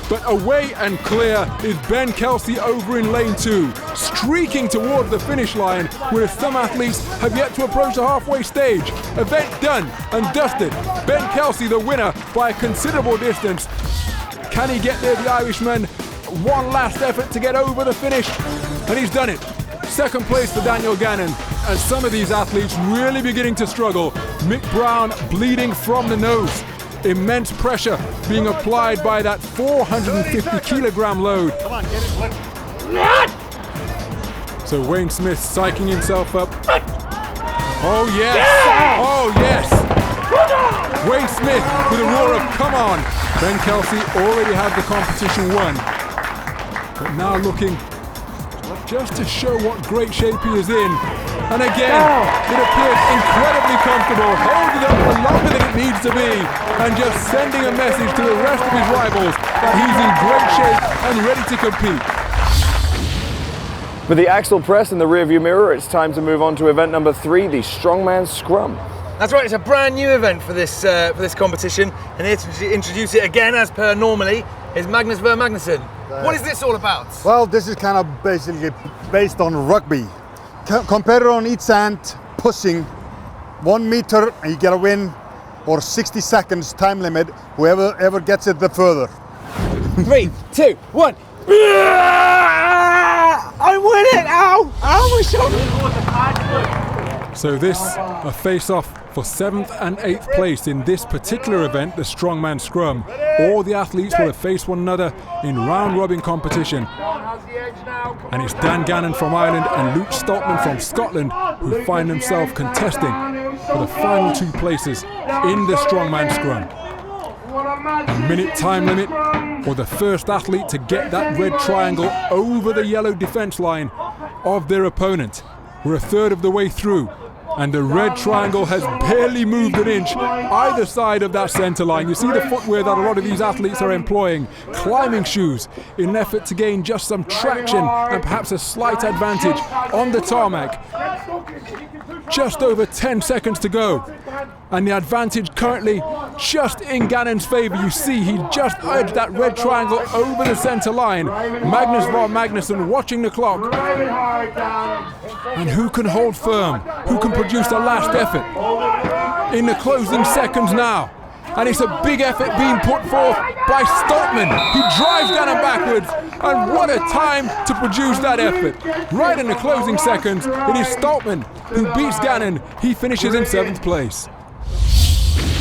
but away and clear is Ben Kelsey over in lane 2, streaking towards the finish line, where some athletes have yet to approach the halfway stage. Event done and dusted. Ben Kelsey the winner by a considerable distance. Can he get there, the Irishman? One last effort to get over the finish, and he's done it. Second place for Daniel Gannon, and some of these athletes really beginning to struggle. Mick Brown bleeding from the nose. Immense pressure being applied by that 450 kilogram load. Come on, get it. So Wayne Smith psyching himself up. Oh yes! Oh yes! Wayne Smith with a roar of come on! Ben Kelsey already had the competition won. But now looking just to show what great shape he is in. And again, it appears incredibly comfortable, holding it up for longer than it needs to be, and just sending a message to the rest of his rivals that he's in great shape and ready to compete. With the axle press in the rearview mirror, it's time to move on to event number 3, the Strongman Scrum. That's right, it's a brand new event for this competition, and here to introduce it again, as per normally, is Magnus Ver Magnusson. What is this all about? Well, this is kind of basically based on rugby. Competitor on each end, pushing 1 meter, and you get a win, or 60 seconds time limit, whoever ever gets it the further. 3, 2, 1. I win it! Ow! Ow, my shoulder! So this, a face-off for 7th and 8th place in this particular event, the Strongman Scrum. All the athletes will have faced one another in round-robin competition. And it's Dan Gannon from Ireland and Luke Stoltman from Scotland who find themselves contesting for the final 2 places in the Strongman Scrum. A minute time limit, or the first athlete to get that red triangle over the yellow defence line of their opponent. We're a third of the way through, and the red triangle has barely moved an inch either side of that centre line. You see the footwear that a lot of these athletes are employing, climbing shoes, in an effort to gain just some traction and perhaps a slight advantage on the tarmac. Just over 10 seconds to go, and the advantage currently just in Gannon's favour. You see he just edged that red triangle over the centre line. Magnus Ver Magnusson watching the clock. And who can hold firm? Who can produce a last effort? In the closing seconds now. And it's a big effort being put forth by Stoltman. He drives Gannon backwards, and what a time to produce that effort. Right in the closing seconds, it is Stoltman who beats Gannon. He finishes in 7th place.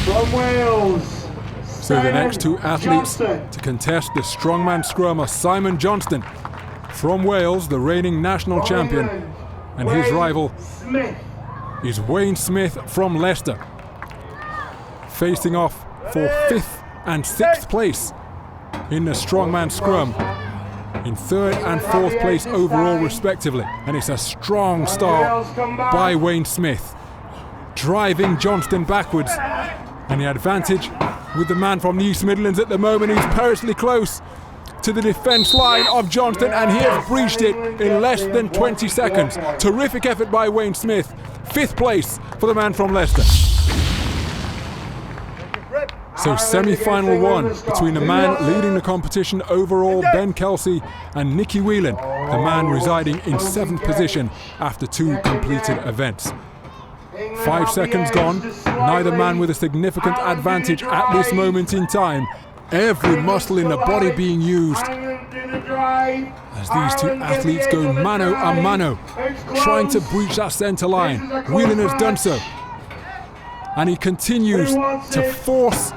From Wales. So the next 2 athletes to contest the Strongman Scrum are Simon Johnston from Wales, the reigning national champion, and his rival is Wayne Smith from Leicester, facing off for 5th and 6th place in the Strongman Scrum, in 3rd and 4th place overall respectively. And it's a strong start by Wayne Smith, driving Johnston backwards, and the advantage with the man from the East Midlands at the moment. He's perilously close to the defence line of Johnston, and he has breached it in less than 20 seconds. Terrific effort by Wayne Smith. 5th place for the man from Leicester. So semi-final 1 between the man leading the competition overall, Ben Kelsey, and Nicky Whelan, the man residing in 7th position after 2 completed events. 5 seconds gone, neither man with a significant advantage at this moment in time. Every muscle in the body being used as these 2 athletes go mano a mano, trying to breach that centre line. Whelan has done so, and he continues to force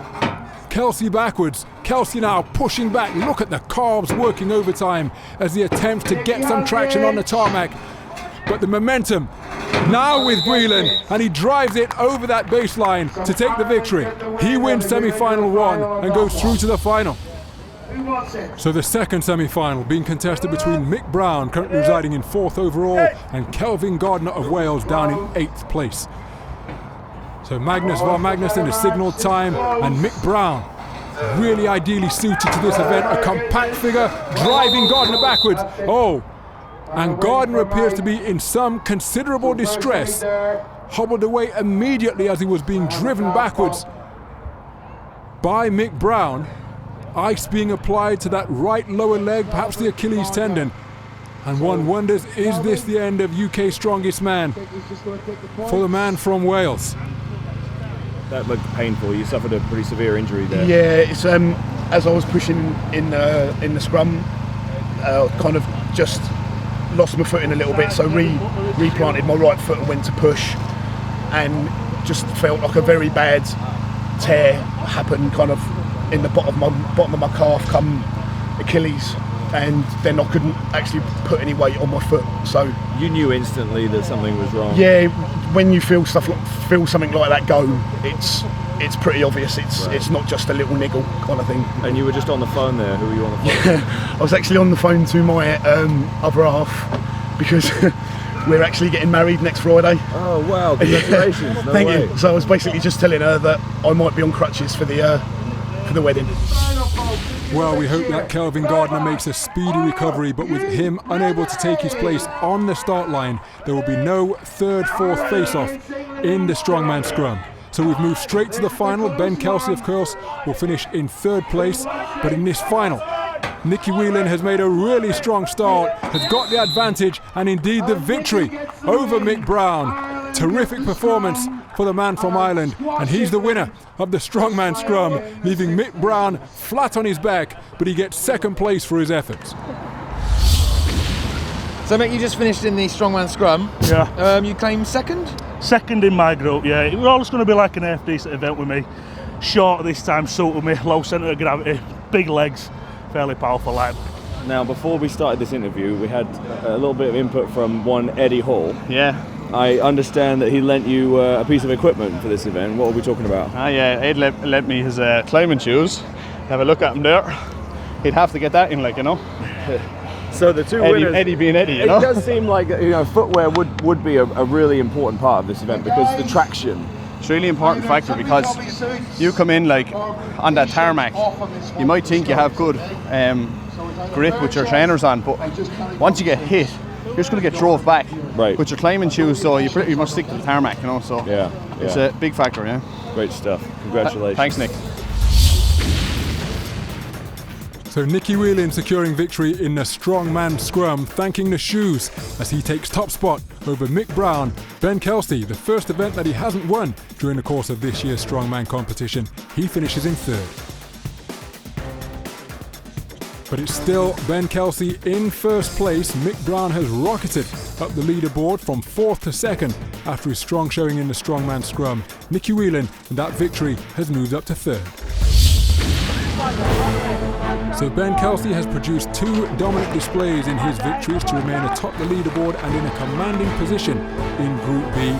Kelsey backwards. Kelsey now pushing back. Look at the calves working overtime as he attempts to get some traction on the tarmac. But the momentum now with Whelan, and he drives it over that baseline to take the victory. He wins semi-final 1 and goes through to the final. So the second semi-final being contested between Mick Brown, currently residing in 4th overall, and Kelvin Gardner of Wales down in 8th place. So Magnus Ver Magnusson has signalled time, and Mick Brown, really ideally suited to this event, a compact figure driving Gardner backwards. Oh, and Gardner appears to be in some considerable distress, hobbled away immediately as he was being driven backwards by Mick Brown. ice being applied to that right lower leg, perhaps the Achilles tendon. And one wonders, is this the end of UK's strongest man for the man from Wales? That looked painful. You suffered a pretty severe injury there. Yeah, it's as I was pushing in the scrum, kind of just lost my footing a little bit, so replanted my right foot and went to push, and just felt like a very bad tear happened kind of in the bottom of my calf, come Achilles, and then I couldn't actually put any weight on my foot. So you knew instantly that something was wrong. Yeah, when you feel something like that go, it's pretty obvious. It's not just a little niggle kind of thing. And you were just on the phone there. Who were you on the phone with? I was actually on the phone to my other half, because we're actually getting married next Friday. Oh wow! Congratulations! No Thank way. you. So I was basically just telling her that I might be on crutches for the wedding. Well, we hope that Kelvin Gardner makes a speedy recovery, but with him unable to take his place on the start line, there will be no third, fourth face-off in the Strongman Scrum. So we've moved straight to the final. Ben Kelsey, of course, will finish in third place, but in this final, Nicky Whelan has made a really strong start, has got the advantage and indeed the victory over Mick Brown. Terrific performance for the man from Ireland, and he's the winner of the Strongman Scrum, leaving Mick Brown flat on his back, but he gets second place for his efforts. So, Mick, you just finished in the Strongman Scrum. Yeah. You claimed second? Second in my group, yeah. It was always going to be like an half-decent event with me. Short this time, suited me, low centre of gravity, big legs, fairly powerful lap. Now, before we started this interview, we had a little bit of input from one Eddie Hall. Yeah. I understand that he lent you a piece of equipment for this event. What are we talking about? Yeah, Ed lent me his climbing shoes. Have a look at him there. He'd have to get that in, like, you know. So the two Eddie, winners, Eddie being Eddie, you know. It does seem like, you know, footwear would be a really important part of this event, because the traction. It's a really important factor, because you come in like on that tarmac, you might think you have good grip with your trainers on, but once you get hit, you're just going to get drove back. Right. With your climbing shoes, so you pretty much stick to the tarmac, you know. So yeah. It's a big factor, yeah. Great stuff. Congratulations. Thanks, Nick. So Nicky Whelan securing victory in the Strongman Scrum, thanking the shoes as he takes top spot over Mick Brown. Ben Kelsey, the first event that he hasn't won during the course of this year's Strongman competition, he finishes in third. But it's still Ben Kelsey in first place. Mick Brown has rocketed up the leaderboard from fourth to second after his strong showing in the Strongman Scrum. Nicky Whelan, and that victory has moved up to third. So Ben Kelsey has produced two dominant displays in his victories to remain atop the leaderboard and in a commanding position in Group B.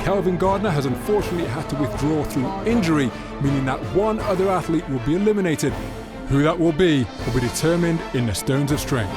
Kelvin Gardner has unfortunately had to withdraw through injury, meaning that one other athlete will be eliminated. Who that will be determined in the Stones of Strength.